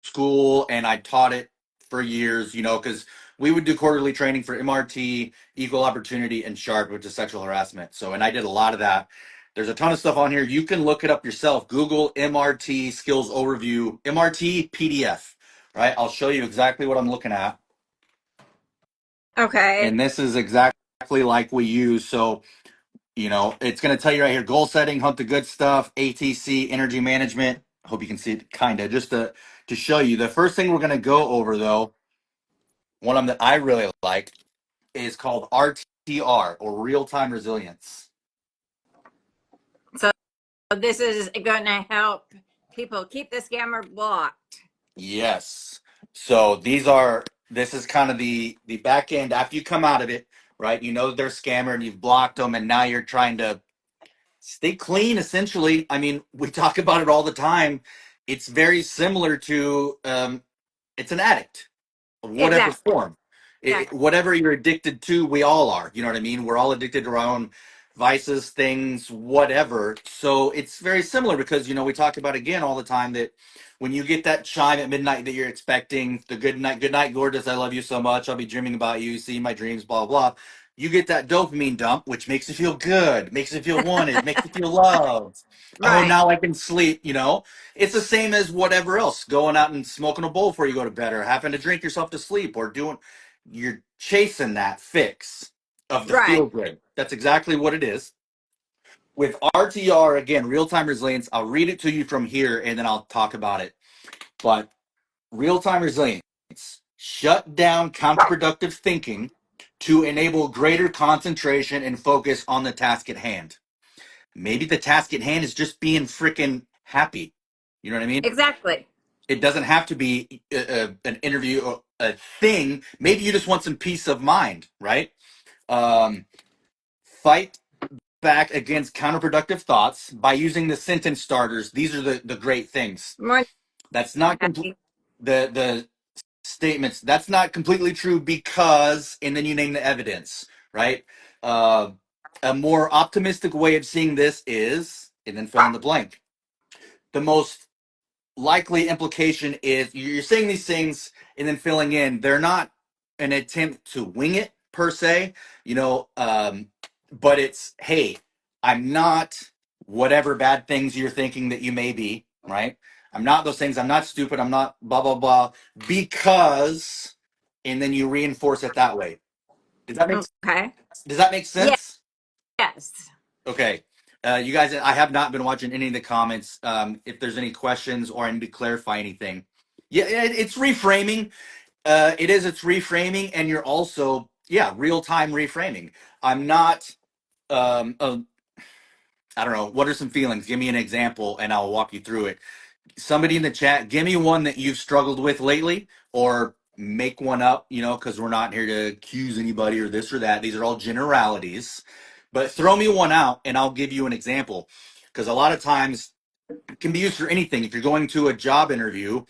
school and I taught it for years, because we would do quarterly training for MRT, equal opportunity, and SHARP, which is sexual harassment. So, and I did a lot of that. There's a ton of stuff on here. You can look it up yourself. Google MRT skills overview, MRT PDF, right? I'll show you exactly what I'm looking at. Okay. And this is exactly like we use. So, it's going to tell you right here, goal setting, hunt the good stuff, ATC, energy management. I hope you can see it kind of just to show you. The first thing we're going to go over, though, one of them that I really like is called RTR, or real time resilience. So this is going to help people keep the scammer blocked. Yes. So this is kind of the back end after you come out of it, right? You know that they're a scammer and you've blocked them, and now you're trying to stay clean, essentially. I mean, we talk about it all the time. It's very similar to it's an addict of whatever Exactly. form. Whatever you're addicted to, we all are. You know what I mean? We're all addicted to our own vices, things, whatever. So it's very similar because, we talk about again all the time that when you get that chime at midnight that you're expecting, the good night, gorgeous, I love you so much, I'll be dreaming about you, see my dreams, blah, blah, blah. You get that dopamine dump, which makes you feel good, makes you feel wanted, makes you feel loved. Oh, Right. now I can sleep. It's the same as whatever else, going out and smoking a bowl before you go to bed, or having to drink yourself to sleep, or you're chasing that fix of the Right. feel good. That's exactly what it is. With RTR, again, real time resilience, I'll read it to you from here and then I'll talk about it. But real time resilience, shut down counterproductive thinking to enable greater concentration and focus on the task at hand. Maybe the task at hand is just being freaking happy. You know what I mean? Exactly. It doesn't have to be an interview or a thing. Maybe you just want some peace of mind, right? Fight back against counterproductive thoughts by using the sentence starters. These are the great things. More That's not happy. the statements. That's not completely true because, and then you name the evidence, right? Uh, a more optimistic way of seeing this is, and then fill in the blank. The most likely implication is you're saying these things and then filling in. They're not an attempt to wing it per se, but it's, hey, I'm not whatever bad things you're thinking that you may be, right? I'm not those things. I'm not stupid. I'm not blah blah blah because, and then you reinforce it that way. Does that make Okay. does that make sense? Yes. Okay. You guys, I have not been watching any of the comments. If there's any questions or I need to clarify anything. Yeah, it's reframing. It's reframing, and you're also, real time reframing. I'm not, I don't know, what are some feelings? Give me an example and I'll walk you through it. Somebody in the chat, give me one that you've struggled with lately, or make one up, because we're not here to accuse anybody or this or that. These are all generalities. But throw me one out and I'll give you an example. Because a lot of times it can be used for anything. If you're going to a job interview,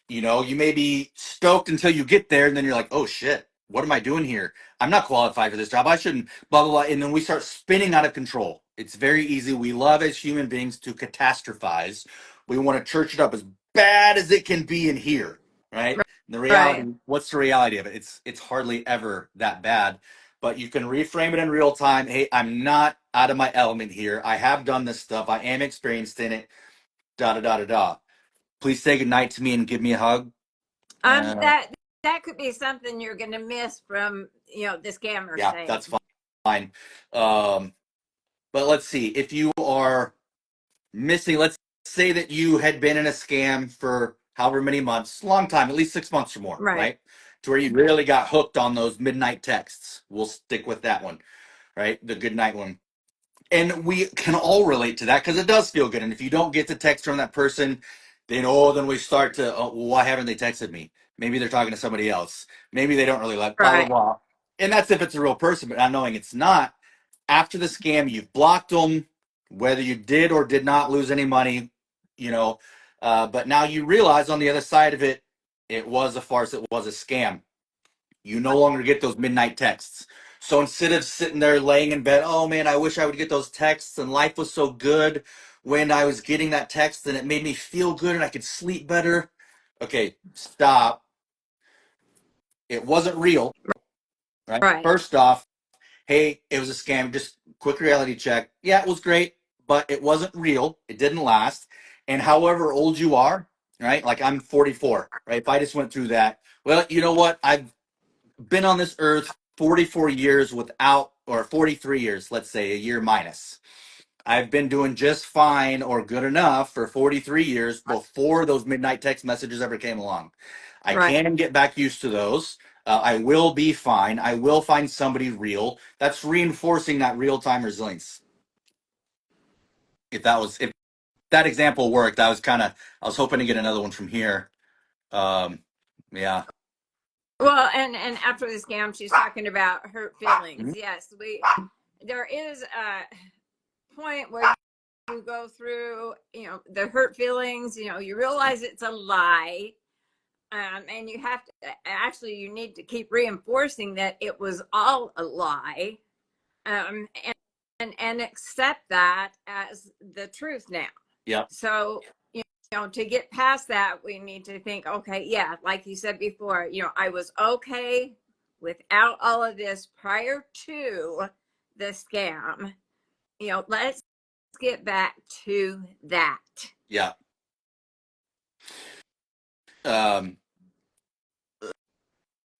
you may be stoked until you get there and then you're like, oh shit, what am I doing here? I'm not qualified for this job. I shouldn't, blah, blah, blah. And then we start spinning out of control. It's very easy. We love as human beings to catastrophize. We want to church it up as bad as it can be in here, right? And the reality, Right. what's the reality of it? It's hardly ever that bad. But you can reframe it in real time. Hey, I'm not out of my element here. I have done this stuff. I am experienced in it. Da da da da da. Please say goodnight to me and give me a hug. Uh, That could be something you're going to miss from the scammer yeah, saying. that's fine. But let's see. If you are missing, let's say that you had been in a scam for however many months, long time, at least 6 months or more, Right. right? To where you really got hooked on those midnight texts. We'll stick with that one, right? The good night one. And we can all relate to that because it does feel good. And if you don't get the text from that person, then we start to, oh, well, why haven't they texted me? Maybe they're talking to somebody else. Maybe they don't really like blah, blah, Right. blah. And that's if it's a real person, but not knowing it's not. After the scam, you've blocked them, whether you did or did not lose any money, you know. But now you realize on the other side of it, it was a farce, it was a scam. You no longer get those midnight texts. So instead of sitting there laying in bed, oh man, I wish I would get those texts and life was so good when I was getting that text and it made me feel good and I could sleep better. Okay, stop. It wasn't real, right? Right. First off, hey, it was a scam. Just quick reality check. Yeah, it was great, but it wasn't real. It didn't last. And however old you are, right? Like I'm 44, right? If I just went through that, well, you know what? I've been on this earth 44 years without, or 43 years, let's say, a year minus. I've been doing just fine or good enough for 43 years before those midnight text messages ever came along. I Right. can get back used to those. I will be fine. I will find somebody real. That's reinforcing that real time resilience. If that example worked, I was hoping to get another one from here. Um, yeah. Well, and after the scam, she's talking about hurt feelings. Mhm. Yes, there is a point where you go through, the hurt feelings. You realize it's a lie, and you have to actually you need to keep reinforcing that it was all a lie, um, and accept that as the truth now. Yep. So, to get past that, we need to think, okay, yeah, like you said before, I was okay without all of this prior to the scam. Let's get back to that. Yeah. Um,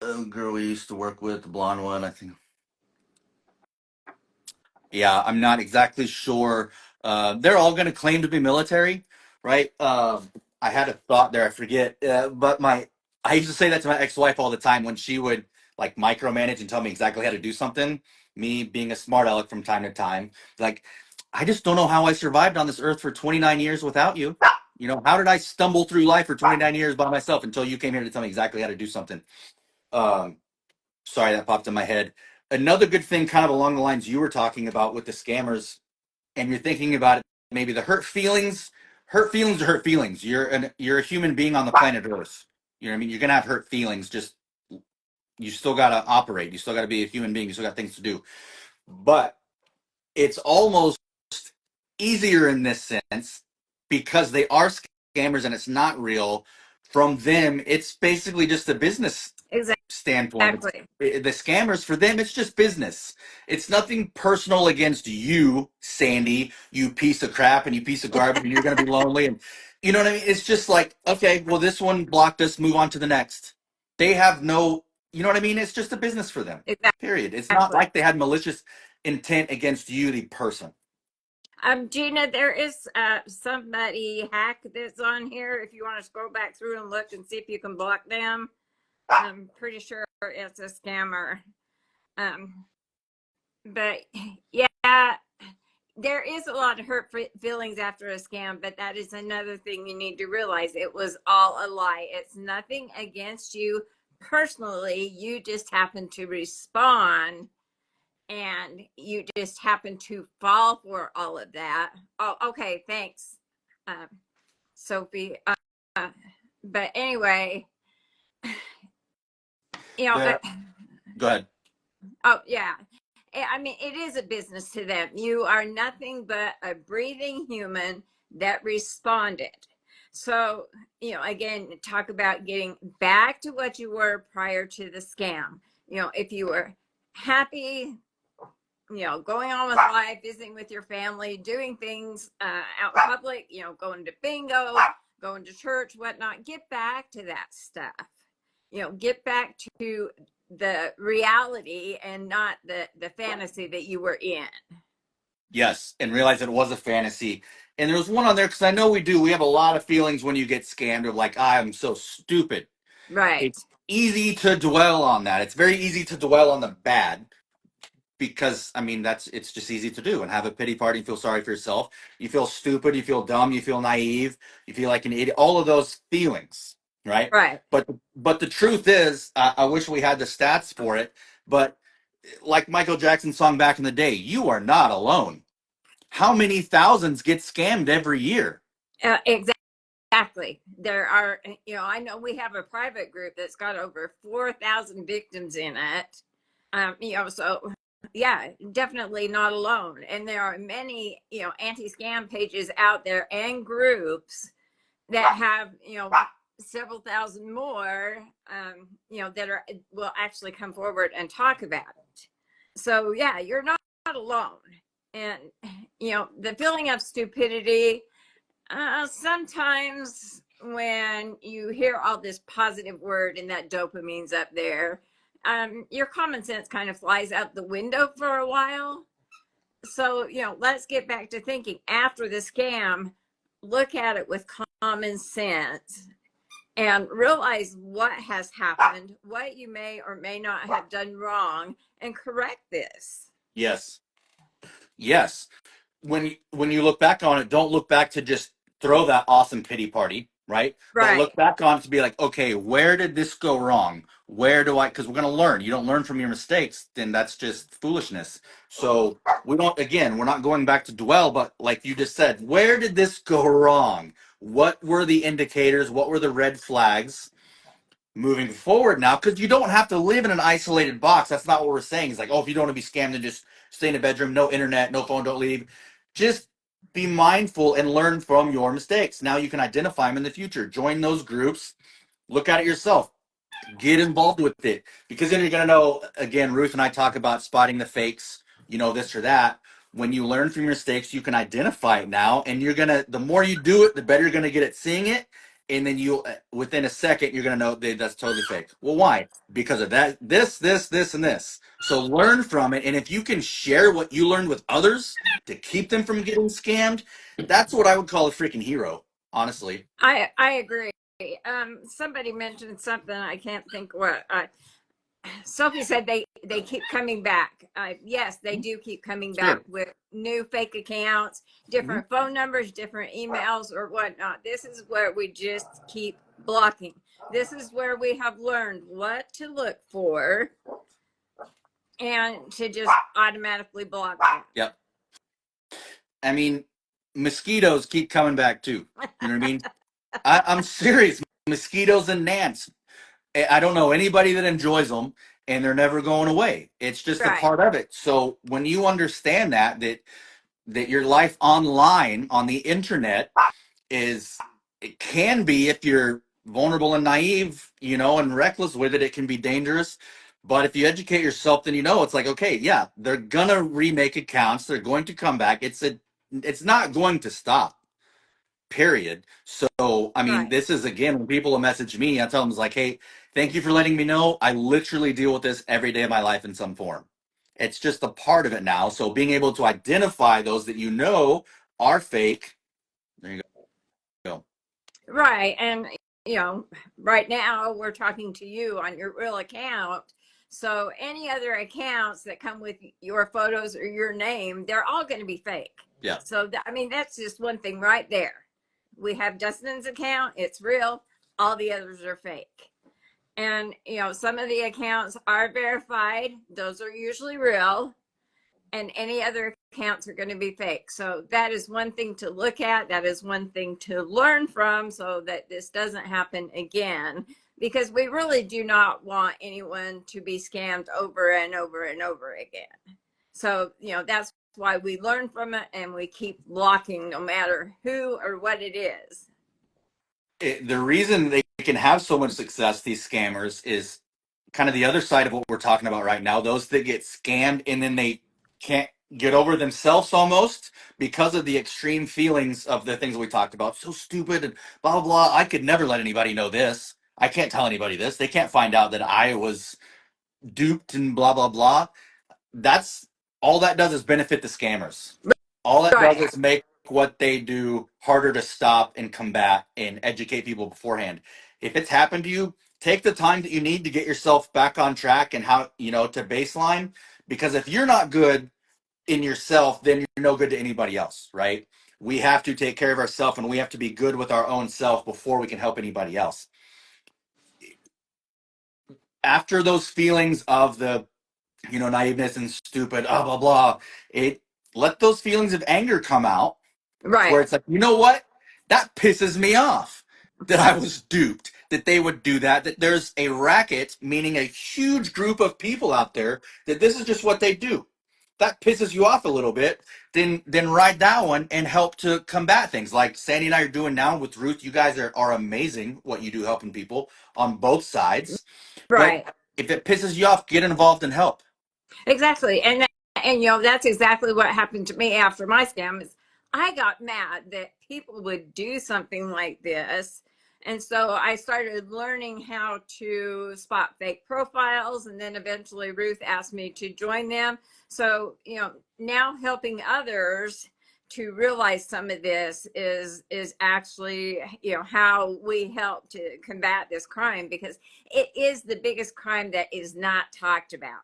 a girl we used to work with, the blonde one, I think. Yeah, I'm not exactly sure. They're all going to claim to be military, right? I had a thought there, I forget. But I used to say that to my ex-wife all the time when she would like micromanage and tell me exactly how to do something. Me being a smart aleck from time to time, like I just don't know how I survived on this earth for 29 years without you. How did I stumble through life for 29 years by myself until you came here to tell me exactly how to do something? Um, Sorry, that popped in my head. Another good thing, kind of along the lines you were talking about with the scammers, and you're thinking about it, maybe the hurt feelings. Hurt feelings are hurt feelings. You're a human being on the planet Earth. You know what I mean? You're gonna have hurt feelings. Just you still gotta operate. You still gotta be a human being. You still got things to do. But it's almost easier in this sense because they are scammers and it's not real. From them, it's basically just a business standpoint. Exactly. The scammers, for them, it's just business. It's nothing personal against you, Sandy, you piece of crap and you piece of garbage, and you're going to be lonely. And you know what I mean? It's just like, okay, well, this one blocked us, move on to the next. They have no, you know what I mean? It's just a business for them, period. It's not Exactly. like they had malicious intent against you, the person. Gina, there is somebody hack that's on here. If you want to scroll back through and look and see if you can block them, I'm pretty sure it's a scammer. Um, but yeah, there is a lot of hurt feelings after a scam, but that is another thing you need to realize. It was all a lie. It's nothing against you personally. You just happen to respond and you just happen to fall for all of that. Oh, okay. Thanks, uh, Sophie. But anyway, you know, There, go ahead. oh, yeah. I mean, it is a business to them. You are nothing but a breathing human that responded. So, again, talk about getting back to what you were prior to the scam. If you were happy, going on with life, visiting with your family, doing things out in public, going to bingo, going to church, whatnot, get back to that stuff. Get back to the reality and not the fantasy that you were in. Yes, and realize it was a fantasy. And there was one on there because I know we do. We have a lot of feelings when you get scammed of like, I'm so stupid. Right. It's easy to dwell on that. It's very easy to dwell on the bad because I mean it's just easy to do and have a pity party and feel sorry for yourself. You feel stupid, you feel dumb, you feel naive, you feel like an idiot. All of those feelings, right? Right. But the truth is, I wish we had the stats for it. But like Michael Jackson's song back in the day, you are not alone. How many thousands get scammed every year? Exactly. There are, I know we have a private group that's got over 4,000 victims in it. So yeah, definitely not alone. And there are many, anti-scam pages out there and groups that have, several thousand more, that will actually come forward and talk about it. So yeah, you're not alone. And the feeling of stupidity, sometimes when you hear all this positive word and that dopamine's up there, your common sense kind of flies out the window for a while. So, let's get back to thinking after the scam, look at it with common sense and realize what has happened, what you may or may not have done wrong, and correct this. Yes. Yes. When you look back on it, don't look back to just throw that awesome pity party, right? But look Right. back on it to be like, okay, where did this go wrong? Where do I? Because we're gonna learn. You don't learn from your mistakes, then that's just foolishness. So we don't. Again, we're not going back to dwell, but like you just said, where did this go wrong? What were the indicators? What were the red flags? Moving forward now, because you don't have to live in an isolated box. That's not what we're saying. It's like, oh, if you don't want to be scammed, then just stay in a bedroom, no internet, no phone, don't leave. Just be mindful and learn from your mistakes. Now you can identify them in the future. Join those groups. Look at it yourself. Get involved with it, because then you're going to know. Again, Ruth and I talk about spotting the fakes, this or that. When you learn from your mistakes, you can identify it now, and you're going to, the more you do it, the better you're going to get at seeing it. And then you, within a second, you're going to know that that's totally fake. Well, why? Because of that, this, and this. So learn from it. And if you can share what you learned with others to keep them from getting scammed, that's what I would call a freaking hero, honestly. I agree. Somebody mentioned something, I can't think what. Sophie said they keep coming back. Yes, they do keep coming back Sure. with new fake accounts, Mhm. different phone numbers, different emails, or whatnot. This is where we just keep blocking. This is where we have learned what to look for and to just automatically block them. Yep. I mean, mosquitoes keep coming back too. You know what I mean? I'm serious. Mosquitoes and gnats. I don't know anybody that enjoys them, and they're never going away. It's just a Right, part of it. So when you understand that your life online on the internet is, it can be, if you're vulnerable and naive, and reckless with it, it can be dangerous. But if you educate yourself, then it's like, okay, yeah, they're gonna remake accounts. They're going to come back. It's not going to stop. Period. So, I mean, right. this is, again, when people message me, I tell them, it's like, hey, thank you for letting me know. I literally deal with this every day of my life in some form. It's just a part of it now. So being able to identify those that are fake, there you go. Right. And, right now we're talking to you on your real account. So any other accounts that come with your photos or your name, they're all going to be fake. Yeah. So, I mean, that's just one thing right there. We have Dustin's account, it's real. All the others are fake. And, some of the accounts are verified, those are usually real, and any other accounts are going to be fake. So that is one thing to look at. That is one thing to learn from so that this doesn't happen again, because we really do not want anyone to be scammed over and over and over again. So, that's why we learn from it and we keep blocking no matter who or what it is. The reason they can have so much success, these scammers, is kind of the other side of what we're talking about right now. Those that get scammed and then they can't get over themselves almost because of the extreme feelings of the things we talked about. So stupid and blah, blah, blah. I could never let anybody know this. I can't tell anybody this. They can't find out that I was duped and blah, blah, blah. That's all that does is benefit the scammers. All that does Right. is make what they do harder to stop and combat and educate people beforehand. If it's happened to you, take the time that you need to get yourself back on track and how, to baseline. Because if you're not good in yourself, then you're no good to anybody else, right? We have to take care of ourselves and we have to be good with our own self before we can help anybody else. After those feelings of the naiveness and stupid, blah blah. It Let those feelings of anger come out, Right. where it's like, you know what, that pisses me off that I was duped, that they would do that. That there's a racket, meaning a huge group of people out there that this is just what they do. that pisses you off a little bit, then ride that one and help to combat things like Sandy and I are doing now with Ruth. You guys are amazing what you do helping people on both sides. But Right. if it pisses you off, get involved and help. Exactly. And you know, that's exactly what happened to me after my scam is I got mad that people would do something like this. And so I started learning how to spot fake profiles, and then eventually Ruth asked me to join them. So, you know, now helping others to realize some of this is actually, you know, how we help to combat this crime, because it is the biggest crime that is not talked about.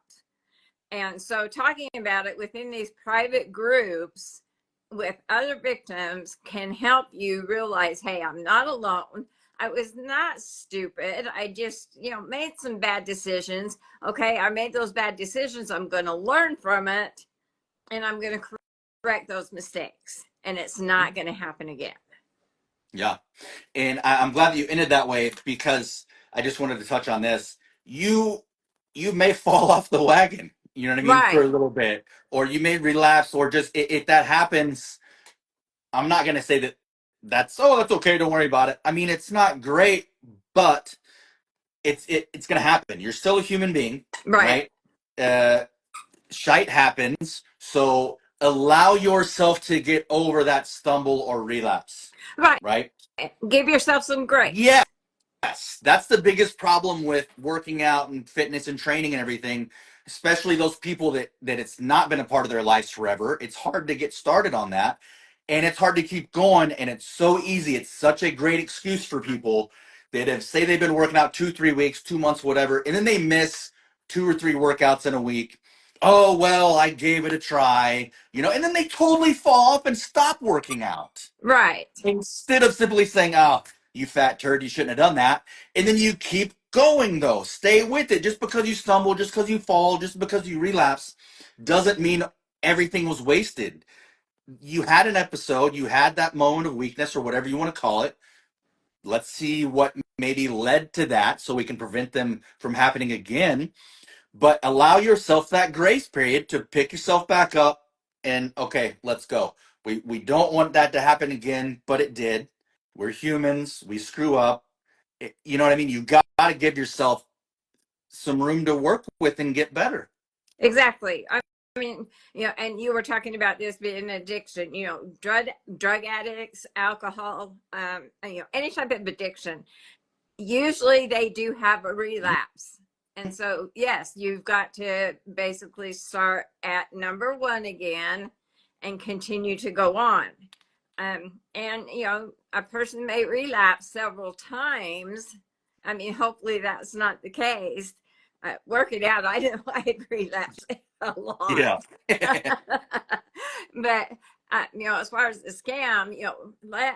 And so talking about it within these private groups with other victims can help you realize, hey, I'm not alone. I was not stupid. I just, you know, made some bad decisions. Okay, I made those bad decisions. I'm going to learn from it, and I'm going to correct those mistakes. And it's not going to happen again. Yeah. And I'm glad that you ended that way because I just wanted to touch on this. You may fall off the wagon, you know what I mean, for Right, a little bit, or you may relapse, or just if that happens, I'm not gonna say that that's okay, don't worry about it. I mean, it's not great, but it's gonna happen. You're still a human being, right, right? Uh, Shite happens, so allow yourself to get over that stumble or relapse, right. right? Give yourself some Yeah. grace. Yes, that's the biggest problem with working out and fitness and training and everything, especially those people that it's not been a part of their lives forever. It's hard to get started on that, and it's hard to keep going, and it's so easy. It's such a great excuse for people that have say they've been working out 2 3 weeks, 2 months, whatever, and then they miss 2 or 3 workouts in a week. Oh well, I gave it a try, and then they totally fall off and stop working out Right, instead of simply saying, "Oh, you fat turd, you shouldn't have done that." And then you keep going, though. Stay with it. Just because you stumble, just because you fall, just because you relapse, doesn't mean everything was wasted. You had an episode, you had that moment of weakness or whatever you want to call it. Let's see what maybe led to that so we can prevent them from happening again. But allow yourself that grace period to pick yourself back up and, okay, let's go. We don't want that to happen again, but it did. We're humans. We screw up. You know what I mean? You got to give yourself some room to work with and get better. exactly. I mean, you know, and you were talking about this being an addiction. You know, drug addicts, alcohol, you know, any type of addiction. Usually, they do have a relapse, and so yes, you've got to basically start at number one again, and continue to go on. And you know, a person may relapse several times. I mean, hopefully that's not the case. Working out, I know I had relapsed a lot. Yeah. But you know, as far as the scam, you know,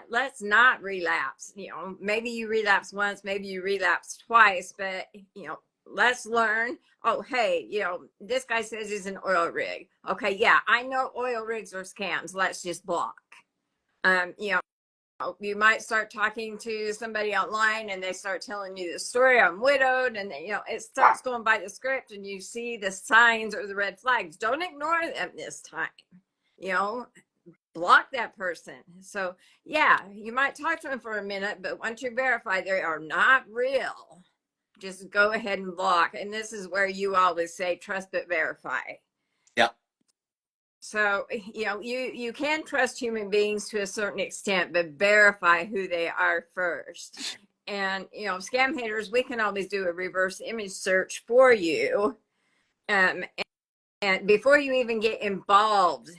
let's not relapse. You know, maybe you relapse once, maybe you relapse twice, but you know, let's learn. Oh, hey, you know, this guy says he's an oil rig. Okay, yeah, I know oil rigs are scams. Let's just block. You know, you might start talking to somebody online and they start telling you the story. I'm widowed, and you know, it starts going by the script, and you see the signs or the red flags. Don't ignore them this time. You know, block that person. So yeah, you might talk to them for a minute, but once you verify they are not real, just go ahead and block. And this is where you always say trust but verify. Yeah. So you know, you can trust human beings to a certain extent, but verify who they are first. And you know, scam haters, we can always do a reverse image search for you. um, and before you even get involved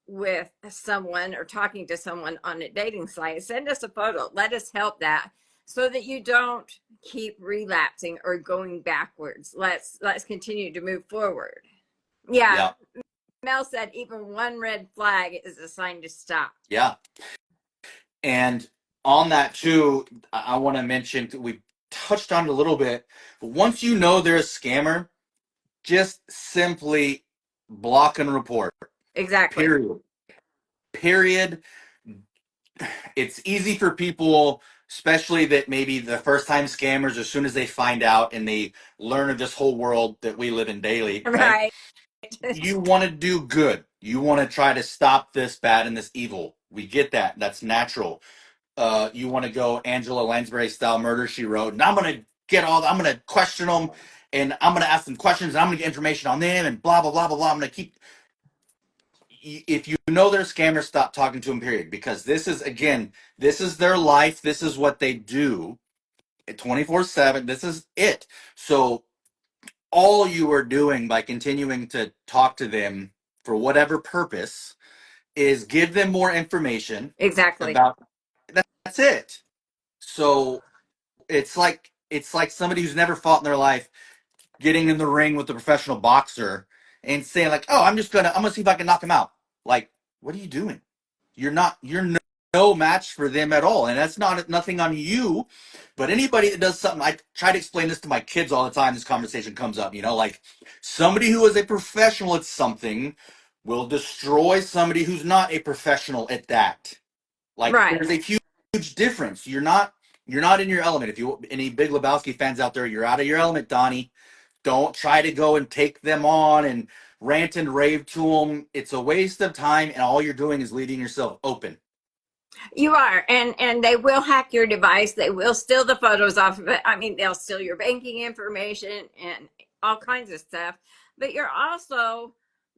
with someone or talking to someone on a dating site, send us a photo. Let us help that, so that you don't keep relapsing or going backwards. Let's continue to move forward. Yeah, Yeah. Mel said even one red flag is a sign to stop. Yeah. And on that too, I want to mention, we touched on it a little bit, but once you know they're a scammer, just simply block and report. Exactly. Period. Period. It's easy for people, especially that maybe the first time scammers, as soon as they find out and they learn of this whole world that we live in daily, right? Right. You want to do good. You want to try to stop this bad and this evil. We get that. That's natural. You want to go Angela Lansbury style murder she wrote, and I'm gonna question them, and I'm gonna ask them questions, and I'm gonna get information on them, and blah blah blah blah blah. I'm gonna keep. If you know they're scammers, stop talking to them. Period. Because this is again, this is their life. This is what they do, 24/7. This is it. So all you are doing by continuing to talk to them for whatever purpose is give them more information Exactly. about. That's it. So it's like somebody who's never fought in their life getting in the ring with a professional boxer and saying like, "Oh, I'm gonna see if I can knock him out." Like, what are you doing? You're no match for them at all, and that's not nothing on you. But anybody that does something, I try to explain this to my kids all the time. This conversation comes up, like somebody who is a professional at something will destroy somebody who's not a professional at that. Like there's a Right. huge difference. You're not in your element. If you any Big Lebowski fans out there, you're out of your element, Donnie. Don't try to go and take them on and rant and rave to them. It's a waste of time, and all you're doing is leaving yourself open. You are, and they will hack your device. They will steal the photos off of it. I mean, they'll steal your banking information and all kinds of stuff. But you're also,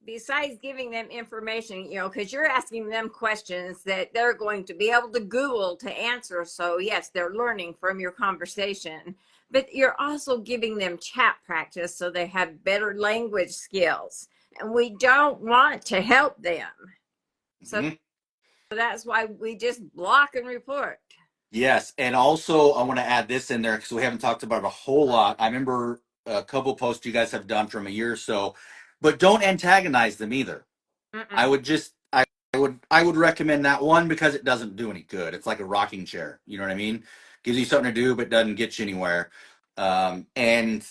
besides giving them information, because you're asking them questions that they're going to be able to Google to answer. So yes, they're learning from your conversation. But you're also giving them chat practice so they have better language skills. And we don't want to help them. So Mhm. that's why we just block and report. Yes, and also I want to add this in there because we haven't talked about it a whole lot. I remember a couple posts you guys have done from a year or so, but don't antagonize them either. I Mm-mm. would just I would recommend that one because it doesn't do any good. It's like a rocking chair. You know what I mean? Gives you something to do but doesn't get you anywhere. And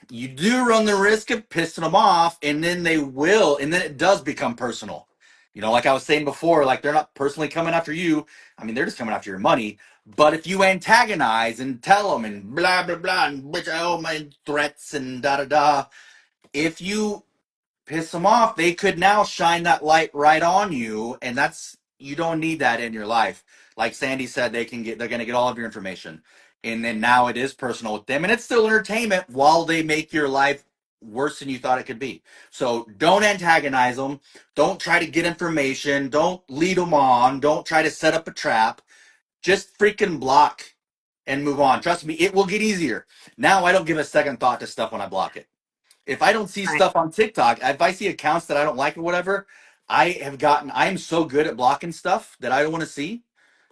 you do run the risk of pissing them off, and then it does become personal. Like I was saying before, like they're not personally coming after you. I mean, they're just coming after your money. But if you antagonize and tell them and blah blah blah and which oh my threats and da da da, if you piss them off, they could now shine that light right on you, and you don't need that in your life. Like Sandy said, they're gonna get all of your information, and then now it is personal with them, and it's still entertainment while they make your life worse than you thought it could be. So don't antagonize them. Don't try to get information. Don't lead them on. Don't try to set up a trap. Just freaking block and move on. Trust me, it will get easier. Now I don't give a second thought to stuff when I block it. If I don't see Right. stuff on TikTok, if I see accounts that I don't like or whatever, I am so good at blocking stuff that I don't want to see.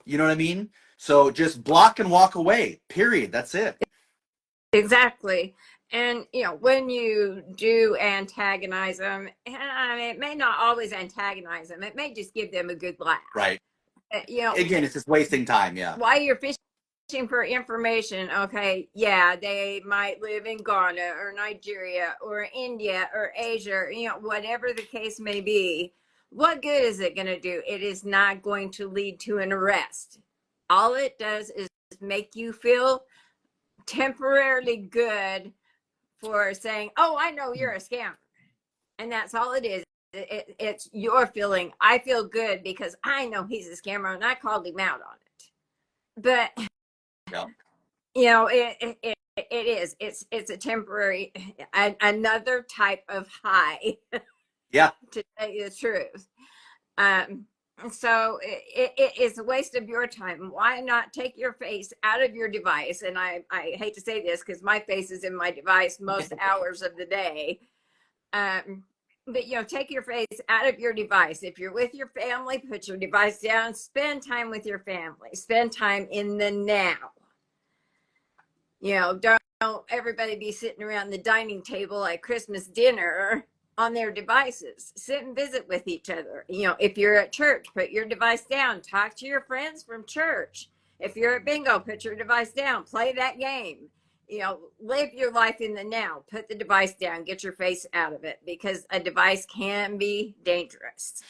You know what I mean? So just block and walk away. Period. That's it. Exactly. And when you do antagonize them, and I mean, it may not always antagonize them. It may just give them a good laugh. Right. Uh, you know, Again, it's just wasting time. Yeah. while you're fishing for information, okay, yeah, they might live in Ghana or Nigeria or India or Asia, or, whatever the case may be. What good is it going to do? It is not going to lead to an arrest. All it does is make you feel temporarily good for saying, "Oh, I know you're a scammer," and that's all it is. It's your feeling. I feel good because I know he's a scammer, and I called him out on it. But Yeah. it is. It's a temporary, another type of high. Yeah. To tell you the truth. Um, so it is a waste of your time. Why not take your face out of your device? And I hate to say this because my face is in my device most hours of the day. But take your face out of your device. If you're with your family, put your device down. Spend time with your family. Spend time in the now. Don't everybody be sitting around the dining table at Christmas dinner on their devices. Sit and visit with each other. If you're at church, put your device down. Talk to your friends from church. If you're at bingo, put your device down. Play that game. Live your life in the now. Put the device down. Get your face out of it because a device can be dangerous.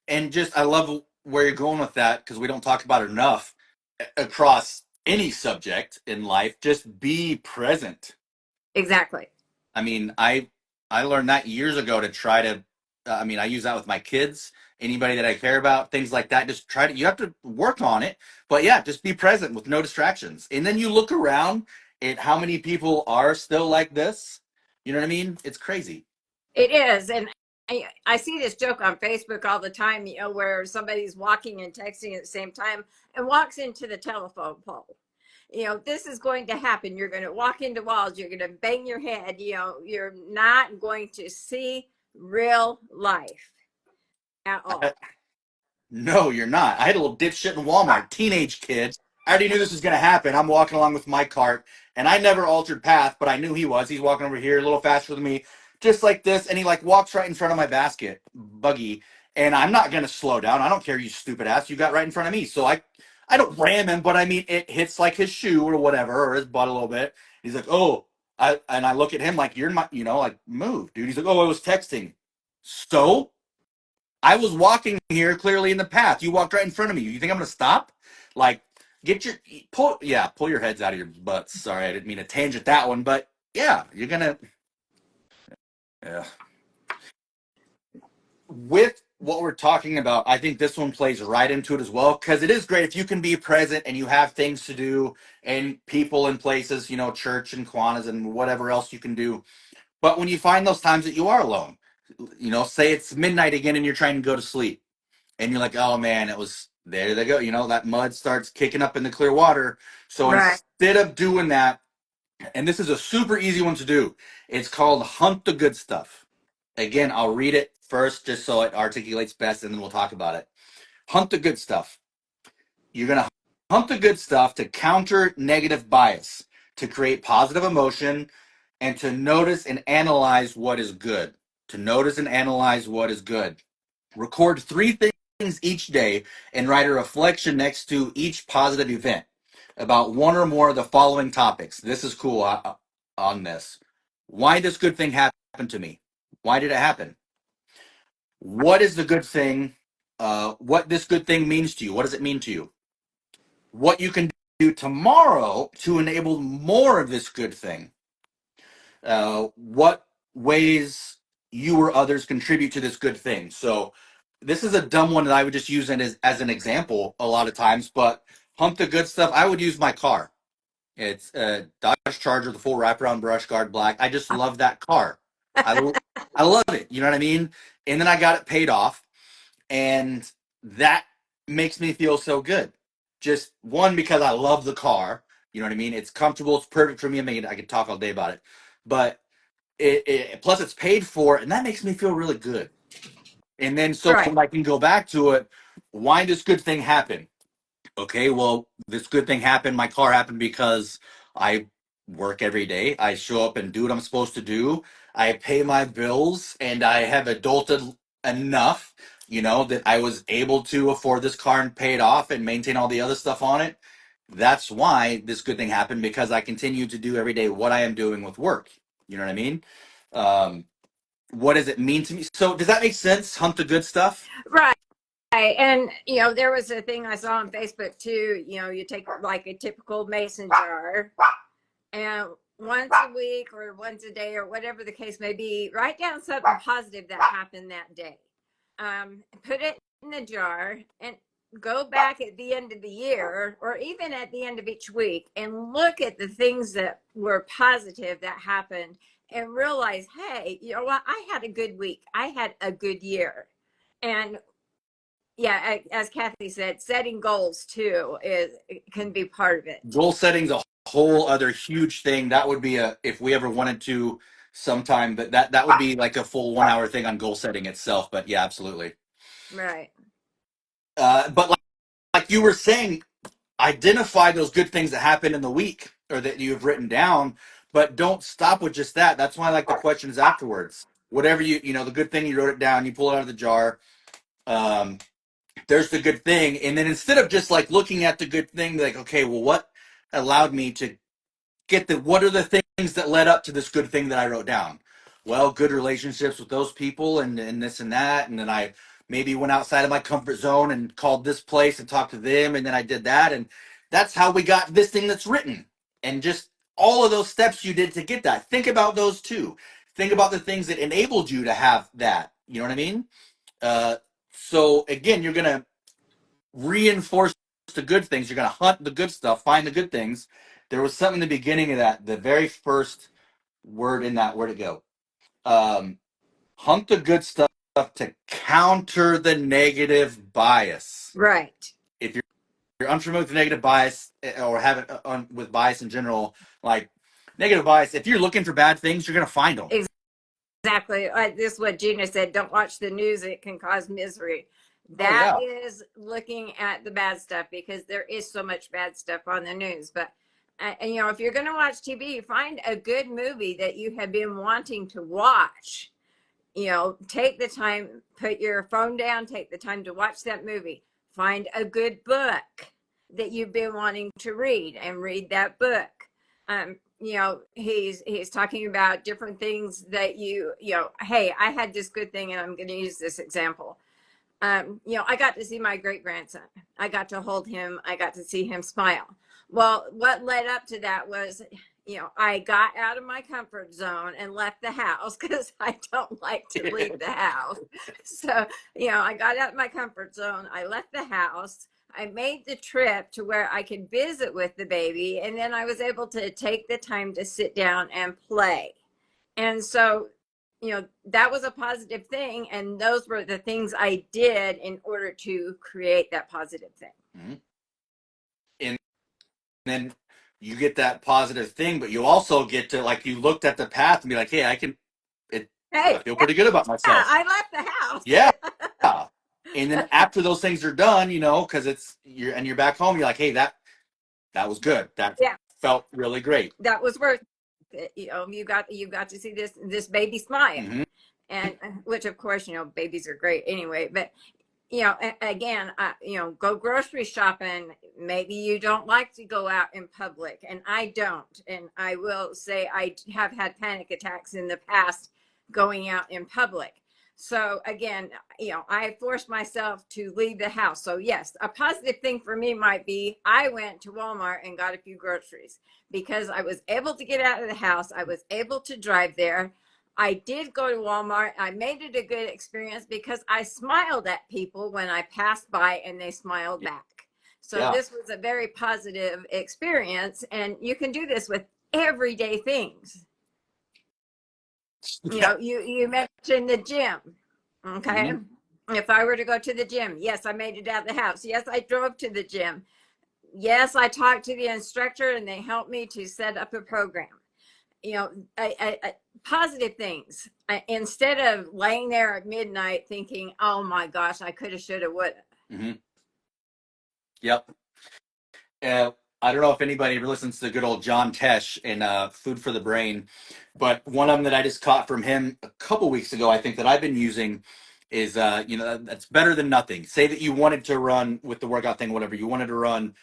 And just I love where you're going with that because we don't talk about it enough across any subject in life. Just be present. Exactly. I mean, I I learned that years ago to try to. I mean, I use that with my kids, anybody that I care about, things like that. Just try to. You have to work on it, but yeah, just be present with no distractions. And then you look around at how many people are still like this. You know what I mean? It's crazy. It is. And I see this joke on Facebook all the time, where somebody's walking and texting at the same time and walks into the telephone pole. This is going to happen. You're going to walk into walls. You're going to bang your head. You're not going to see real life at all. No, you're not. I had a little dipshit in Walmart, teenage kid. I already knew this was going to happen. I'm walking along with my cart, and I never altered path, but I knew he was. He's walking over here a little faster than me, just like this, and he like walks right in front of my basket, buggy, and I'm not going to slow down. I don't care, you stupid ass. You got right in front of me. So I don't ram him, but I mean, it hits like his shoe or whatever, or his butt a little bit. He's like, oh, and I look at him like, you're my, like, move, dude. He's like, oh, I was texting. So? I was walking here clearly in the path. You walked right in front of me. You think I'm gonna stop? Like, get your pull your heads out of your butts. Sorry, I didn't mean to tangent that one, but yeah, you're gonna yeah. With what we're talking about, I think this one plays right into it as well because it is great if you can be present and you have things to do and people and places, church and Kiwanis and whatever else you can do. But when you find those times that you are alone, say it's midnight again and you're trying to go to sleep and you're like, oh man, it was there they go. That mud starts kicking up in the clear water. So Right. instead of doing that, and this is a super easy one to do, it's called Hunt the Good Stuff. Again, I'll read it first just so it articulates best and then we'll talk about it. Hunt the good stuff. You're going to hunt the good stuff to counter negative bias, to create positive emotion, and to notice and analyze what is good. To notice and analyze what is good. Record 3 things each day and write a reflection next to each positive event about one or more of the following topics. This is cool on this. Why this good thing happened to me? Why did it happen? What is the good thing? What this good thing means to you? What does it mean to you? What you can do tomorrow to enable more of this good thing? What ways you or others contribute to this good thing? So this is a dumb one that I would just use as an example a lot of times, but hunt the good stuff. I would use my car. It's a Dodge Charger, the full wraparound brush guard black. I just love that car. I, I love it. You know what I mean? And then I got it paid off, and that makes me feel so good. Just one, because I love the car. You know what I mean? It's comfortable. It's perfect for me. I could talk all day about it, but plus it's paid for, and that makes me feel really good. And then so Right. when I can go back to it, why does good thing happen? Okay, well, this good thing happened. My car happened because I work every day. I show up and do what I'm supposed to do. I pay my bills and I have adulted enough, that I was able to afford this car and pay it off and maintain all the other stuff on it. That's why this good thing happened because I continue to do every day what I am doing with work. You know what I mean? Um, what does it mean to me? So, does that make sense? Hunt the good stuff? Right. And there was a thing I saw on Facebook too. You take like a typical mason jar, and once a week or once a day or whatever the case may be, write down something positive that happened that day. Put it in the jar and go back at the end of the year or even at the end of each week and look at the things that were positive that happened and realize, hey, you know what? I had a good week. I had a good year. And yeah, as Kathy said, setting goals too can be part of it. Goal setting's a whole other huge thing. That would be if we ever wanted to sometime, but that would be like a full 1 hour thing on goal setting itself. But yeah, absolutely. Right. But like you were saying, identify those good things that happen in the week or that you've written down, but don't stop with just that. That's why I like the questions afterwards. Whatever the good thing, you wrote it down, you pull it out of the jar. Um, there's the good thing, and then instead of just like looking at the good thing, like, okay, well, what allowed me to what are the things that led up to this good thing that I wrote down? Well, good relationships with those people and this and that. And then I maybe went outside of my comfort zone and called this place and talked to them. And then I did that. And that's how we got this thing that's written. And just all of those steps you did to get that. Think about those too. think about the things that enabled you to have that. You know what I mean? Uh, so again, you're gonna reinforce the good things. You're gonna hunt the good stuff, find the good things. There was something in the beginning of that. The very first word in that, where'd it go? Hunt the good stuff to counter the negative bias. Right. If you're unfamiliar with negative bias or haven't with bias in general, like negative bias, if you're looking for bad things, you're gonna find them. Exactly. This is what Gina said. Don't watch the news. It can cause misery. Oh That yeah. is looking at the bad stuff because there is so much bad stuff on the news. But, and, if you're going to watch TV, find a good movie that you have been wanting to watch. Take the time, put your phone down, take the time to watch that movie. Find a good book that you've been wanting to read and read that book. He's talking about different things that hey, I had this good thing and I'm going to use this example. I got to see my great grandson. I got to hold him. I got to see him smile. Well, what led up to that was, I got out of my comfort zone and left the house because I don't like to leave the house. So, I got out of my comfort zone. I left the house. I made the trip to where I could visit with the baby. And then I was able to take the time to sit down and play. And so, that was a positive thing. And those were the things I did in order to create that positive thing. Mm-hmm. And then you get that positive thing, but you also get to, like, you looked at the path and be like, hey, I Hey, feel pretty good about yeah, myself. I left the house. Yeah. And then after those things are done, because you're back home, you're like, hey, that was good. That Yeah, felt really great. that was worth it. You got to see this baby smile. Mm-hmm. And which of course, babies are great anyway, but again, go grocery shopping. Maybe you don't like to go out in public, and I don't. And I will say I have had panic attacks in the past going out in public. So again, I forced myself to leave the house. So yes, a positive thing for me might be I went to Walmart and got a few groceries because I was able to get out of the house. I was able to drive there. I did go to Walmart. I made it a good experience because I smiled at people when I passed by and they smiled back. So Yeah. this was a very positive experience. And you can do this with everyday things. Yeah. You mentioned the gym. Okay. Mm-hmm. If I were to go to the gym, yes, I made it out of the house. Yes, I drove to the gym. Yes, I talked to the instructor and they helped me to set up a program. Positive things. Instead of laying there at midnight thinking, oh my gosh, I could have, should have, would have. Mm-hmm. Yep. I don't know if anybody ever listens to good old John Tesh in Food for the Brain, but one of them that I just caught from him a couple weeks ago, I think that I've been using is, that's better than nothing. Say that you wanted to run with the workout thing, whatever, you wanted to run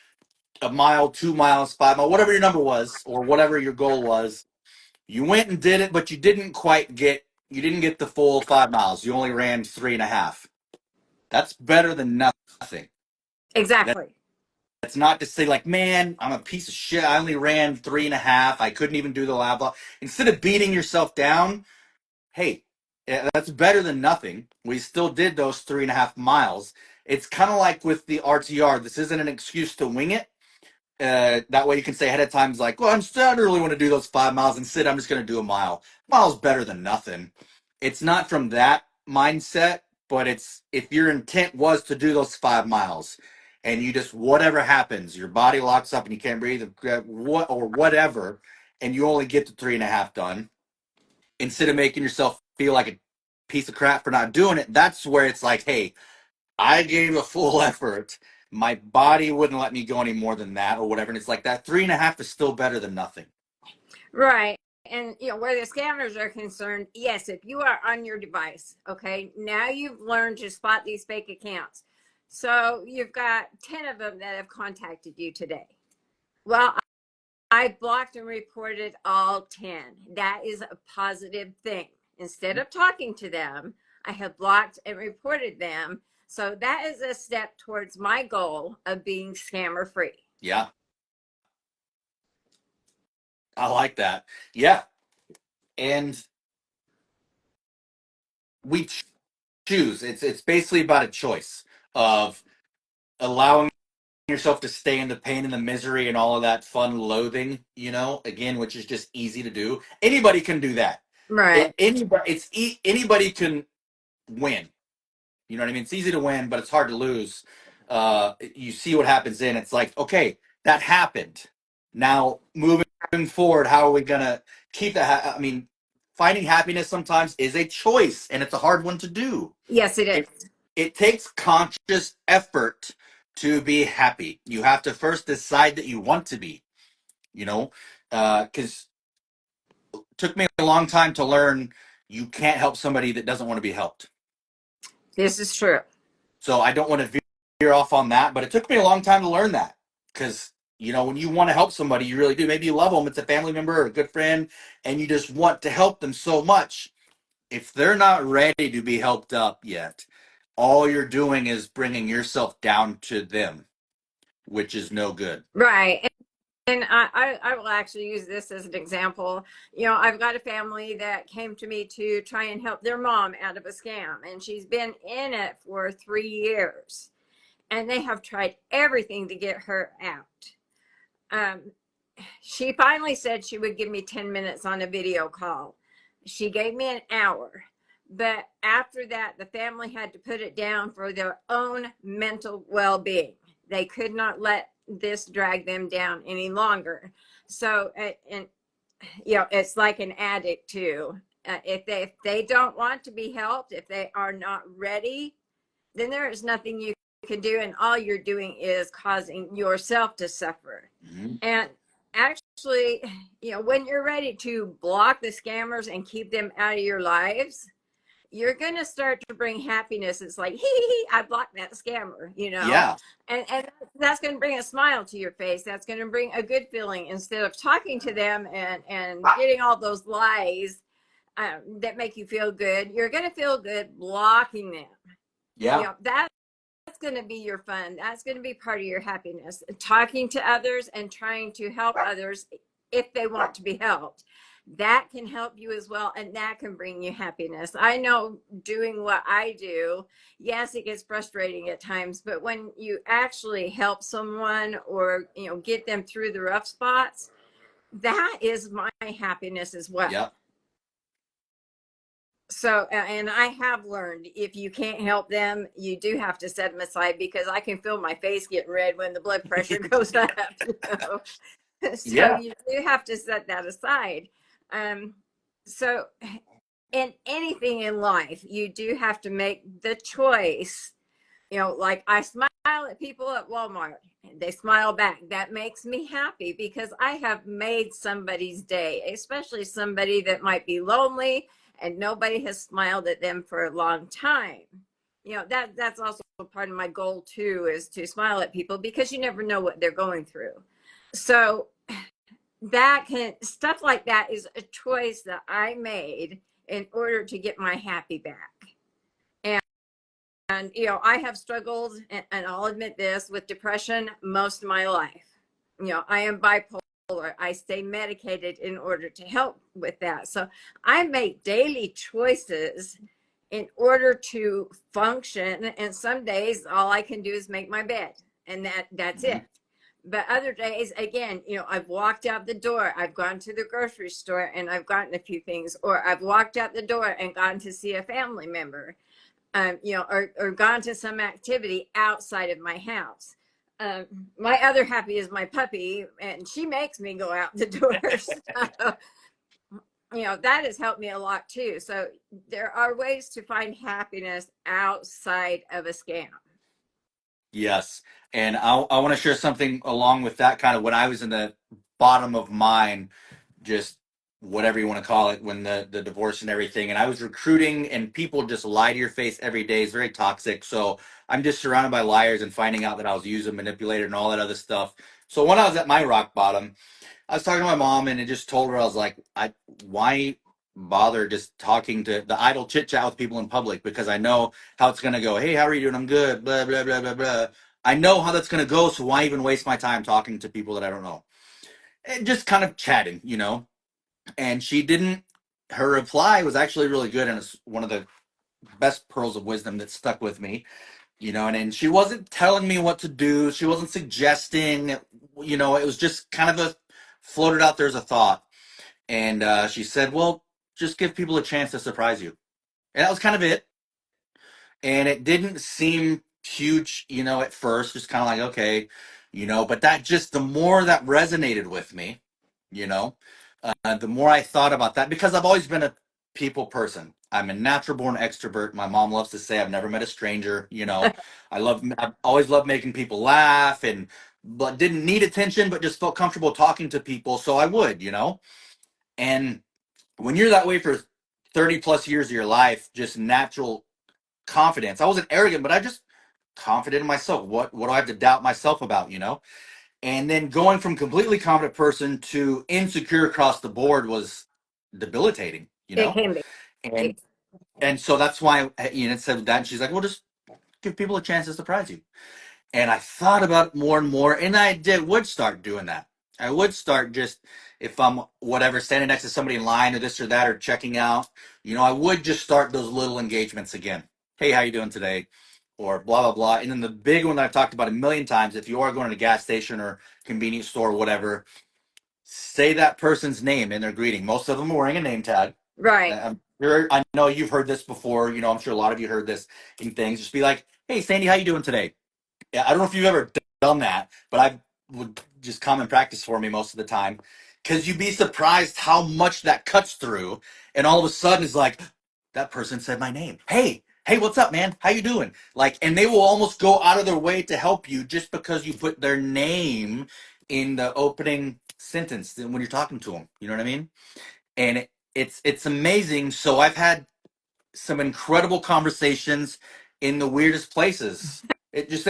a mile, 2 miles, 5 miles, whatever your number was, or whatever your goal was. You went and did it, but you didn't get the full 5 miles. You only ran 3.5. That's better than nothing. Exactly. That's not to say like, man, I'm a piece of shit. I only ran 3.5. I couldn't even do the lab block. Instead of beating yourself down, hey, that's better than nothing. We still did those 3.5 miles. It's kind of like with the RTR. This isn't an excuse to wing it. That way you can say ahead of time, like, well, I don't really want to do those 5 miles. Instead, I'm just going to do a mile. Mile's better than nothing. It's not from that mindset, but it's if your intent was to do those 5 miles and you just, whatever happens, your body locks up and you can't breathe or whatever, and you only get the 3.5 done, instead of making yourself feel like a piece of crap for not doing it, that's where it's like, hey, I gave a full effort. My body wouldn't let me go any more than that or whatever. And it's like that 3.5 is still better than nothing. Right. And where the scammers are concerned, yes, if you are on your device, okay, now you've learned to spot these fake accounts. So you've got 10 of them that have contacted you today. Well, I blocked and reported all 10. That is a positive thing. Instead of talking to them, I have blocked and reported them. So that is a step towards my goal of being scammer free. Yeah. I like that. Yeah. And we choose. It's basically about a choice of allowing yourself to stay in the pain and the misery and all of that fun loathing, again, which is just easy to do. Anybody can do that. Right. Anybody can win. You know what I mean? It's easy to win, but it's hard to lose. You see what happens then. It's like, okay, that happened. Now, moving forward, how are we going to keep that? I mean, finding happiness sometimes is a choice, and it's a hard one to do. Yes, it It, is. it takes conscious effort to be happy. You have to first decide that you want to be, because it took me a long time to learn you can't help somebody that doesn't want to be helped. This is true. So I don't want to veer off on that, but it took me a long time to learn that because when you want to help somebody, you really do. Maybe you love them; it's a family member or a good friend, and you just want to help them so much. If they're not ready to be helped up yet, all you're doing is bringing yourself down to them, which is no good. Right. And I will actually use this as an example. I've got a family that came to me to try and help their mom out of a scam, and she's been in it for 3 years, and they have tried everything to get her out. She finally said she would give me 10 minutes on a video call. She gave me an hour. But after that, the family had to put it down for their own mental well being. They could not let this drag them down any longer. So, and it's like an addict too. If they don't want to be helped, if they are not ready, then there is nothing you can do, and all you're doing is causing yourself to suffer. Mm-hmm. And actually, when you're ready to block the scammers and keep them out of your lives, you're going to start to bring happiness. It's like, hee, I blocked that scammer, Yeah. and that's going to bring a smile to your face. That's going to bring a good feeling instead of talking to them and getting all those lies that make you feel good. You're going to feel good blocking them. Yeah. That's going to be your fun. That's going to be part of your happiness. Talking to others and trying to help others if they want to be helped. That can help you as well, and that can bring you happiness. I know doing what I do, yes, it gets frustrating at times, but when you actually help someone or get them through the rough spots, that is my happiness as well. Yeah. So, and I have learned if you can't help them, you do have to set them aside, because I can feel my face getting red when the blood pressure goes up. So Yeah. you do have to set that aside. So in anything in life, you do have to make the choice. Like I smile at people at Walmart, and they smile back. That makes me happy because I have made somebody's day, especially somebody that might be lonely and nobody has smiled at them for a long time. That's also part of my goal too, is to smile at people, because you never know what they're going through. So stuff like that is a choice that I made in order to get my happy back. And I have struggled, and I'll admit this, with depression most of my life. I am bipolar. I stay medicated in order to help with that. So I make daily choices in order to function. And some days all I can do is make my bed, and that's Mm-hmm. it. But other days, again, I've walked out the door, I've gone to the grocery store and I've gotten a few things, or I've walked out the door and gone to see a family member, or gone to some activity outside of my house. My other happy is my puppy, and she makes me go out the door. So, that has helped me a lot too. So there are ways to find happiness outside of a scam. Yes. And I want to share something along with that. Kind of when I was in the bottom of mine, just whatever you want to call it, when the divorce and everything, and I was recruiting, and people just lie to your face every day. It's very toxic. So I'm just surrounded by liars and finding out that I was used and manipulated and all that other stuff. So when I was at my rock bottom, I was talking to my mom, and I just told her, I was like, why bother just talking to the idle chit chat with people in public, because I know how it's gonna go. Hey, how are you doing? I'm good. Blah blah blah blah blah. I know how that's gonna go, so why even waste my time talking to people that I don't know? And just kind of chatting. And she didn't. Her reply was actually really good, and it's one of the best pearls of wisdom that stuck with me, and she wasn't telling me what to do. She wasn't suggesting, it was just kind of a floated out there as a thought. And she said, well, just give people a chance to surprise you. And that was kind of it. And it didn't seem huge, at first, just kind of like, okay, but that just, the more that resonated with me, you know, the more I thought about that, because I've always been a people person. I'm a natural born extrovert. My mom loves to say I've never met a stranger. I've always loved making people laugh, but didn't need attention, but just felt comfortable talking to people. So I would, and when you're that way for 30 plus years of your life, just natural confidence. I wasn't arrogant, but I just confident in myself. What do I have to doubt myself about, And then going from completely confident person to insecure across the board was debilitating, It can be. And so that's why it said that, and she's like, well, just give people a chance to surprise you. And I thought about it more and more, and would start doing that. I would start, just if I'm whatever standing next to somebody in line or this or that or checking out, I would just start those little engagements again. Hey, how you doing today? Or blah blah blah. And then the big one that I've talked about a million times: if you are going to a gas station or convenience store or whatever, say that person's name in their greeting. Most of them are wearing a name tag. Right. I know you've heard this before. I'm sure a lot of you heard this in things. Just be like, "Hey, Sandy, how you doing today?" Yeah, I don't know if you've ever done that, but I would just common practice for me most of the time, because you'd be surprised how much that cuts through, and all of a sudden it's like, that person said my name. Hey, what's up, man? How you doing? Like, and they will almost go out of their way to help you just because you put their name in the opening sentence when you're talking to them. You know what I mean? And it's amazing. So I've had some incredible conversations in the weirdest places. It just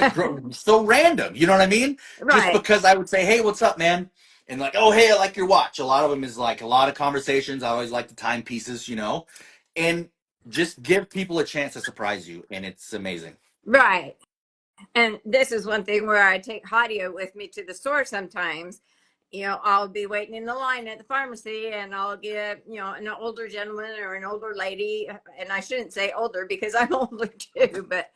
so random, you know what I mean? Just Right. because I would say, "Hey, what's up, man?" And like, "Oh, hey, I like your watch." A lot of them is like a lot of conversations. I always like the timepieces, and just give people a chance to surprise you, and it's amazing. Right. And this is one thing where I take Hadia with me to the store sometimes. I'll be waiting in the line at the pharmacy, and I'll get, an older gentleman or an older lady. And I shouldn't say older because I'm older too, but,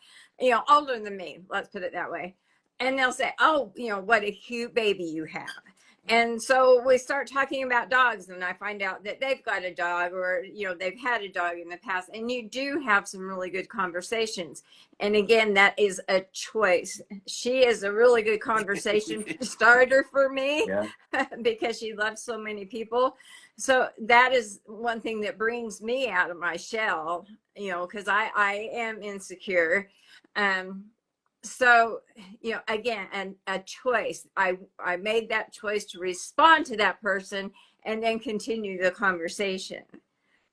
older than me, let's put it that way. And they'll say, oh, what a cute baby you have. And so we start talking about dogs, and I find out that they've got a dog, or they've had a dog in the past, and you do have some really good conversations. And again, that is a choice. She is a really good conversation starter for me Yeah. because she loves so many people. So that is one thing that brings me out of my shell, because I am insecure. um so again, and a choice. I made that choice to respond to that person and then continue the conversation.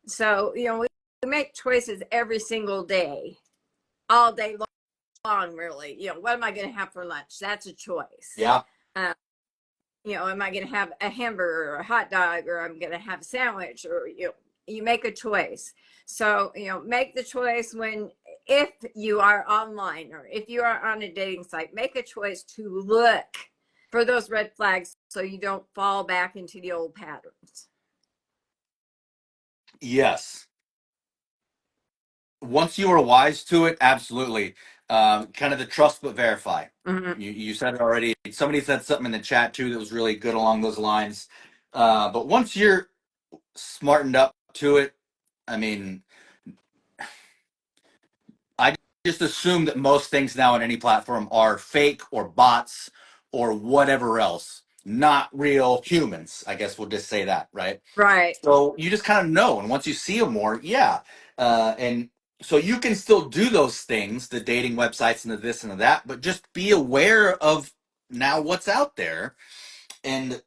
So we make choices every single day, all day long, really. What am I going to have for lunch? That's a choice. Yeah. um, am I going to have a hamburger or a hot dog, or I'm going to have a sandwich, or you make a choice. So make the choice when, if you are online or if you are on a dating site, make a choice to look for those red flags so you don't fall back into the old patterns. Yes. Once you are wise to it, absolutely. Kind of the trust but verify. Mm-hmm. You said it already. Somebody said something in the chat too that was really good along those lines. But once you're smartened up to it, I mean, I just assume that most things now on any platform are fake or bots or whatever else, not real humans. I guess we'll just say that, right? Right. So you just kind of know, and once you see them more, yeah, and so you can still do those things, the dating websites and the this and the that, but just be aware of now what's out there. And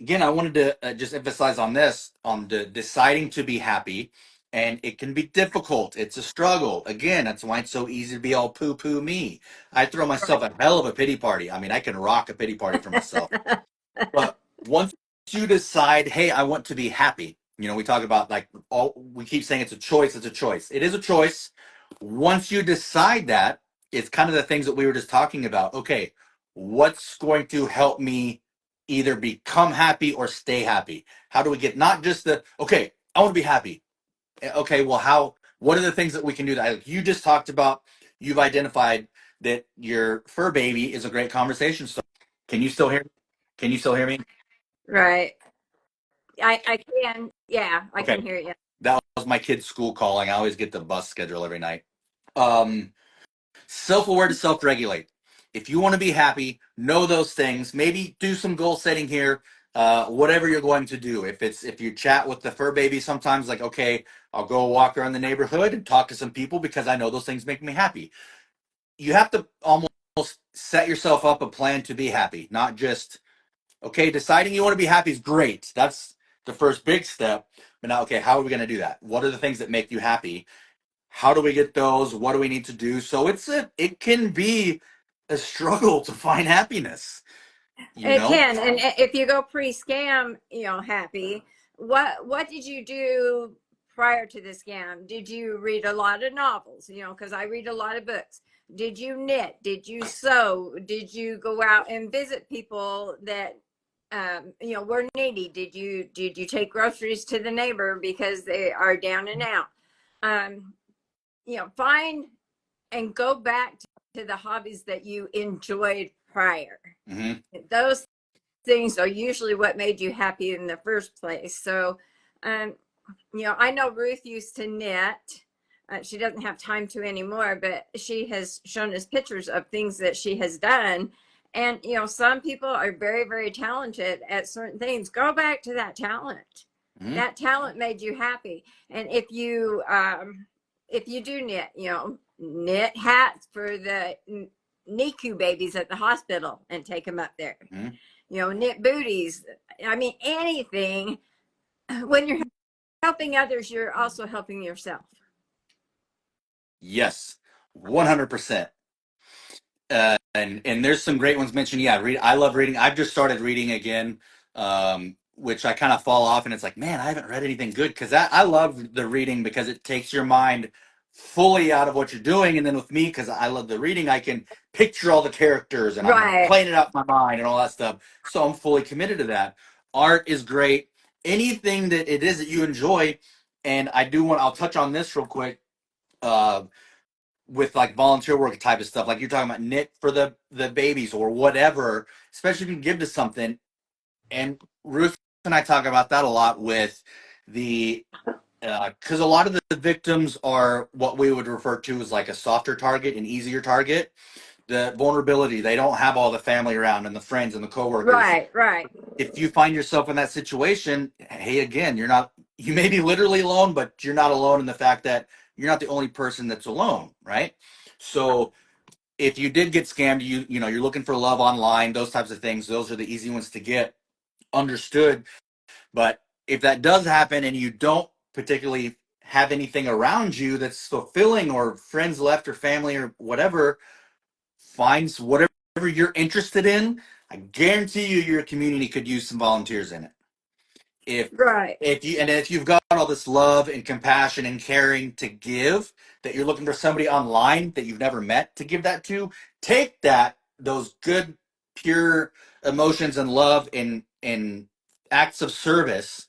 again, I wanted to just emphasize on this, on the deciding to be happy. And it can be difficult. It's a struggle. Again, that's why it's so easy to be all poo poo me. I throw myself a hell of a pity party. I mean, I can rock a pity party for myself. But once you decide, hey, I want to be happy, we talk about like we keep saying it's a choice, it's a choice. It is a choice. Once you decide that, it's kind of the things that we were just talking about. Okay, what's going to help me either become happy or stay happy? How do we get not just okay, I want to be happy. Okay, well, how? What are the things that we can do that like you just talked about? You've identified that your fur baby is a great conversation starter. Can you still hear? Can you still hear me? Right. I can. Yeah, I Okay, can hear you. that was my kid's school calling. I always get the bus schedule every night. Um, Self-aware to self-regulate. If you want to be happy, know those things. Maybe do some goal setting here. Whatever you're going to do. If you chat with the fur baby, sometimes like okay, I'll go walk around the neighborhood and talk to some people because I know those things make me happy. You have to almost set yourself up a plan to be happy, not just okay. Deciding you want to be happy is great. That's the first big step. But now, okay, how are we going to do that? What are the things that make you happy? How do we get those? What do we need to do? So it can be a struggle to find happiness, you It know? can, and if you go pre-scam, happy. What did you do prior to the scam? Did you read a lot of novels? Because I read a lot of books. Did you knit? Did you sew? Did you go out and visit people that were needy? Did you take groceries to the neighbor because they are down and out? Find and go back to the hobbies that you enjoyed prior. Hmm. Those things are usually what made you happy in the first place. So, um, I know Ruth used to knit. She doesn't have time to anymore, but she has shown us pictures of things that she has done. And, some people are very, very talented at certain things. Go back to that talent. Hmm. That talent made you happy. And if you do knit, knit hats for the NICU babies at the hospital and take them up there. Hmm. Knit booties. I mean, anything. When you're helping others, you're also helping yourself. Yes, 100%. And there's some great ones mentioned. Yeah, read. I love reading. I've just started reading again, which I kind of fall off, and it's like, man, I haven't read anything good because I love the reading because it takes your mind fully out of what you're doing, and then with me, because I love the reading, I can picture all the characters and I'm Right. playing it out in my mind and all that stuff. So I'm fully committed to that. Art is great. Anything that it is that you enjoy, and I do want. I'll touch on this real quick. Uh, with like volunteer work type of stuff, like you're talking about knit for the babies or whatever, especially if you can give to something. And Ruth and I talk about that a lot with the because a lot of the victims are what we would refer to as like a softer target, an easier target. The vulnerability, they don't have all the family around and the friends and the coworkers. Right. Right. If you find yourself in that situation, hey, again, you're not, you may be literally alone, but you're not alone in the fact that you're not the only person that's alone, right? So if you did get scammed, you're looking for love online, those types of things, those are the easy ones to get understood. But if that does happen and you don't particularly have anything around you that's fulfilling or friends left or family or whatever, finds whatever you're interested in. I guarantee you your community could use some volunteers in it. If Right. if you've got all this love and compassion and caring to give, that you're looking for somebody online that you've never met to give that to, take those good pure emotions and love in acts of service.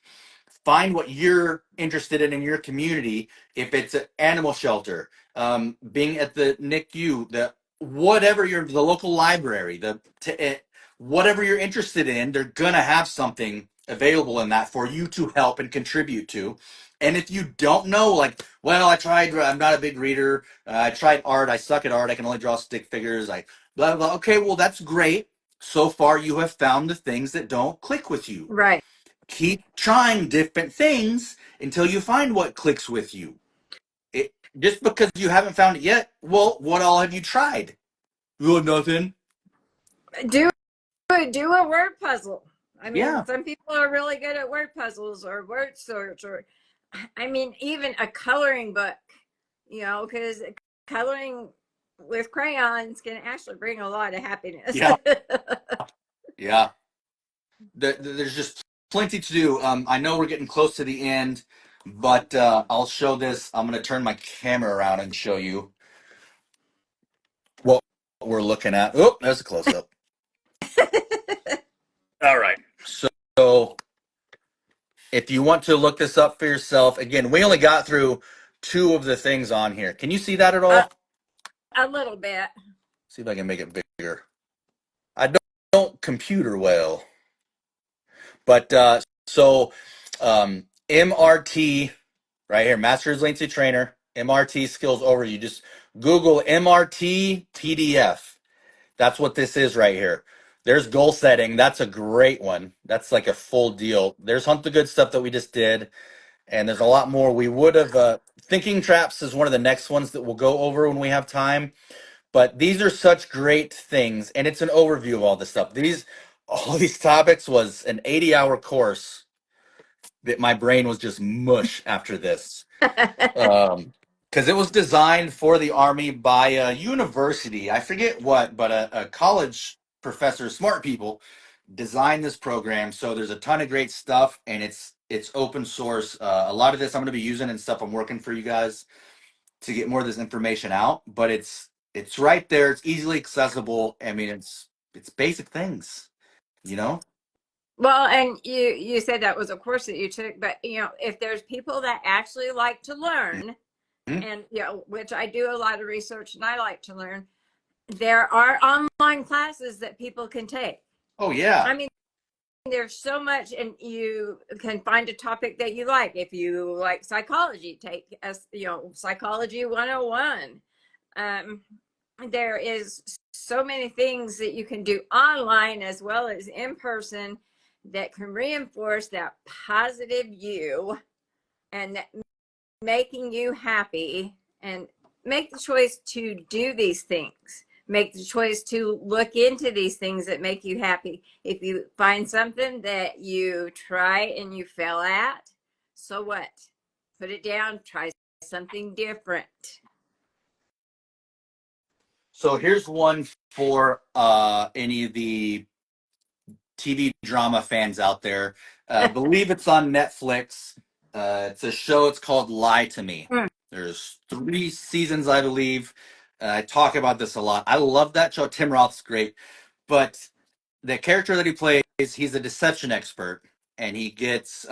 Find what you're interested in your community. If it's an animal shelter, being at the NICU, whatever the local library, whatever you're interested in, they're gonna have something available in that for you to help and contribute to. And if you don't know, like, well, I tried, I'm not a big reader. I tried art. I suck at art. I can only draw stick figures. I blah blah. Okay, well, that's great. So far, you have found the things that don't click with you. Right. Keep trying different things until you find what clicks with you. Just because you haven't found it yet, well, what all have you tried? Well, nothing. Do do a word puzzle. I mean, Yeah, some people are really good at word puzzles or word search, or I mean, even a coloring book. Because coloring with crayons can actually bring a lot of happiness. yeah, yeah. There's just plenty to do. I know we're getting close to the end, but I'll show this. I'm going to turn my camera around and show you what we're looking at. Oh, there's a close up. All right. So if you want to look this up for yourself, again, we only got through two of the things on here. Can you see that at A, all? a little bit. See if I can make it bigger. I don't computer well, but MRT right here, Master's Latency Trainer, MRT Skills Overview. Just Google MRT PDF. That's what this is right here. There's goal setting. That's a great one. That's like a full deal. There's Hunt the Good stuff that we just did, and there's a lot more. We would have Thinking Traps is one of the next ones that we'll go over when we have time. But these are such great things, and it's an overview of all this stuff. All these topics was an 80-hour course that my brain was just mush after this. Because it was designed for the Army by a university. I forget what, but a college professor, smart people, designed this program. So there's a ton of great stuff, and it's open source. A lot of this I'm going to be using and stuff I'm working for you guys to get more of this information out. But it's right there. It's easily accessible. I mean, it's basic things, you know. Well, and you said that was a course that you took, but if there's people that actually like to learn, Mhm. and which I do a lot of research and I like to learn, there are online classes that people can take. Oh yeah. I mean, there's so much, and you can find a topic that you like. If you like psychology, take psychology 101. There is so many things that you can do online as well as in person that can reinforce that positive you and that making you happy, and make the choice to do these things. Make the choice to look into these things that make you happy. If you find something that you try and you fail at, so what? Put it down, try something different. So here's one for any of the TV drama fans out there. Believe it's on Netflix. It's a show. It's called Lie to Me. There's 3 seasons, I believe. I talk about this a lot. I love that show. Tim Roth's great, but the character that he plays, he's a deception expert, and he gets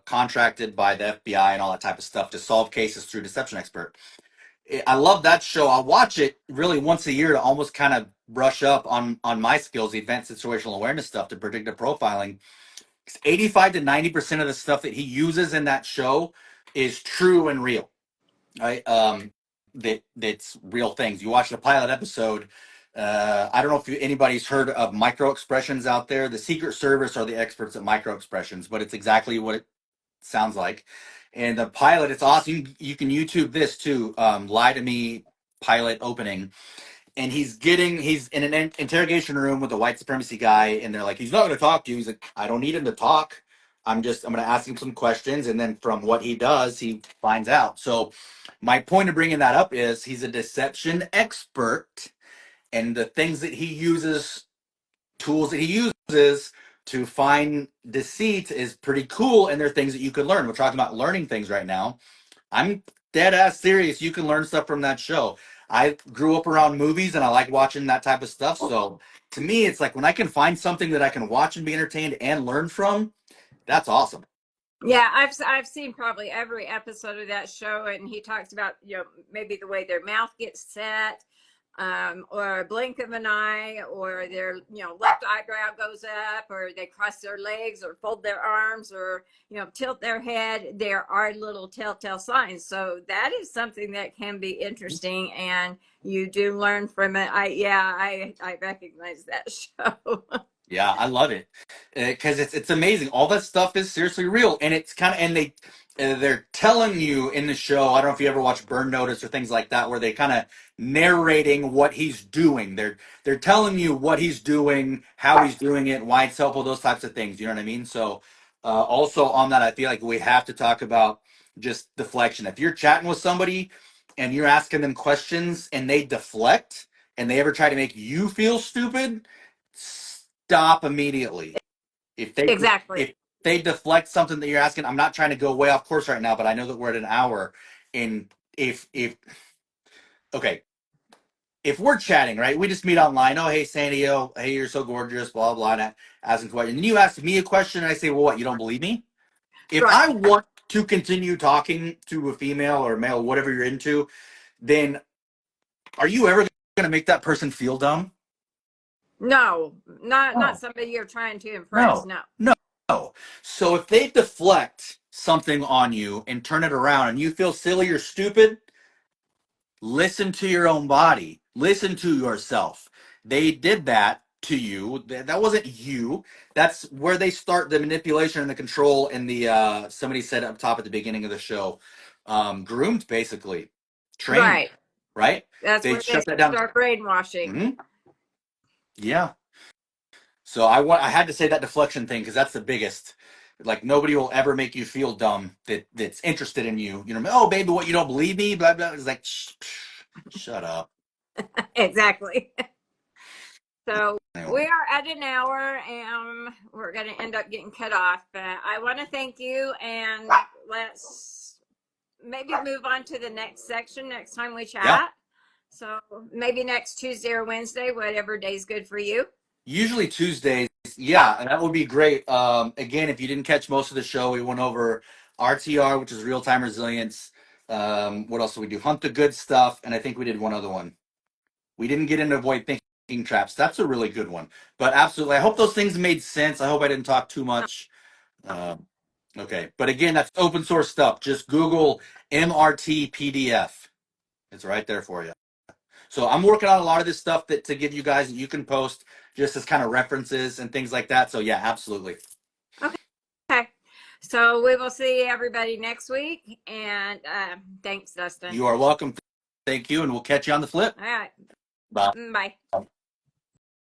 contracted by the FBI and all that type of stuff to solve cases through deception expert. I love that show. I watch it really once a year to almost kind of brush up on my skills, the advanced situational awareness stuff, to predictive profiling. 85 to 90% of the stuff that he uses in that show is true and real, right? That's real things. You watch the pilot episode. I don't know if anybody's heard of micro expressions out there. The Secret Service are the experts at micro expressions, but it's exactly what it sounds like. And the pilot, it's awesome. You can YouTube this too. Lie to Me pilot opening, and he's in an interrogation room with a white supremacy guy, and they're like, he's not going to talk to you. He's like, I don't need him to talk. I'm going to ask him some questions, and then from what he does, he finds out. So my point of bringing that up is he's a deception expert, and the things that he uses, tools that he uses to find deceit is pretty cool, and they're things that you can learn. We're talking about learning things right now. I'm dead ass serious. You can learn stuff from that show. I grew up around movies and I like watching that type of stuff. So to me, it's like when I can find something that I can watch and be entertained and learn from, that's awesome. Yeah, I've seen probably every episode of that show, and he talks about maybe the way their mouth gets set, or a blink of an eye, or their left eyebrow goes up, or they cross their legs, or fold their arms, or tilt their head. There are little telltale signs, so that is something that can be interesting, and you do learn from it. I recognize that show. Yeah, I love it because it's amazing. All that stuff is seriously real, and it's kind of and they're telling you in the show. I don't know if you ever watch Burn Notice or things like that, where they kind of narrating what he's doing. They're telling you what he's doing, how he's doing it, why it's helpful, those types of things. You know what I mean? So also on that, I feel like we have to talk about just deflection. If you're chatting with somebody and you're asking them questions and they deflect and they ever try to make you feel stupid, stop immediately. If they Exactly. if they deflect something that you're asking, I'm not trying to go way off course right now, but I know that we're at an hour. And if okay, if we're chatting, right, we just meet online. Oh, hey Sandy, oh, hey, you're so gorgeous, blah blah, and asking questions. And then you ask me a question, and I say, well, what? You don't believe me? If Right. I want to continue talking to a female or male, whatever you're into, then are you ever going to make that person feel dumb? No, not No, somebody you're trying to impress. no, No. no. So if they deflect something on you and turn it around and you feel silly or stupid, listen to your own body. Listen to yourself. They did that to you. That wasn't you. That's where they start the manipulation and the control and the somebody said up top at the beginning of the show, groomed basically, trained, Right. right? That's They where they shut that down. start brainwashing. Hmm. Yeah. So I had to say that deflection thing because that's the biggest. Like nobody will ever make you feel dumb that's interested in you. You know, oh baby, what you don't believe me? Blah blah. It's like, shut up. Exactly. So we Anyway, are at an hour and we're going to end up getting cut off. But I want to thank you and let's maybe move on to the next section next time we yeah. chat. So maybe next Tuesday or Wednesday, whatever day's good for you. Usually Tuesdays. Yeah, and that would be great. Again, if you didn't catch most of the show, we went over RTR, which is real time resilience. What else did we do? Hunt the good stuff, and I think we did one other one. We didn't get into avoid thinking traps. That's a really good one. But absolutely, I hope those things made sense. I hope I didn't talk too much. Um, okay, but again, that's open source stuff. Just Google MRT PDF. It's right there for you. So I'm working on a lot of this stuff that to give you guys that you can post just as kind of references and things like that. So yeah, absolutely. Okay. So we will see everybody next week. And thanks, Dustin. You are welcome. Thank you, and we'll catch you on the flip. All right. Bye. Bye.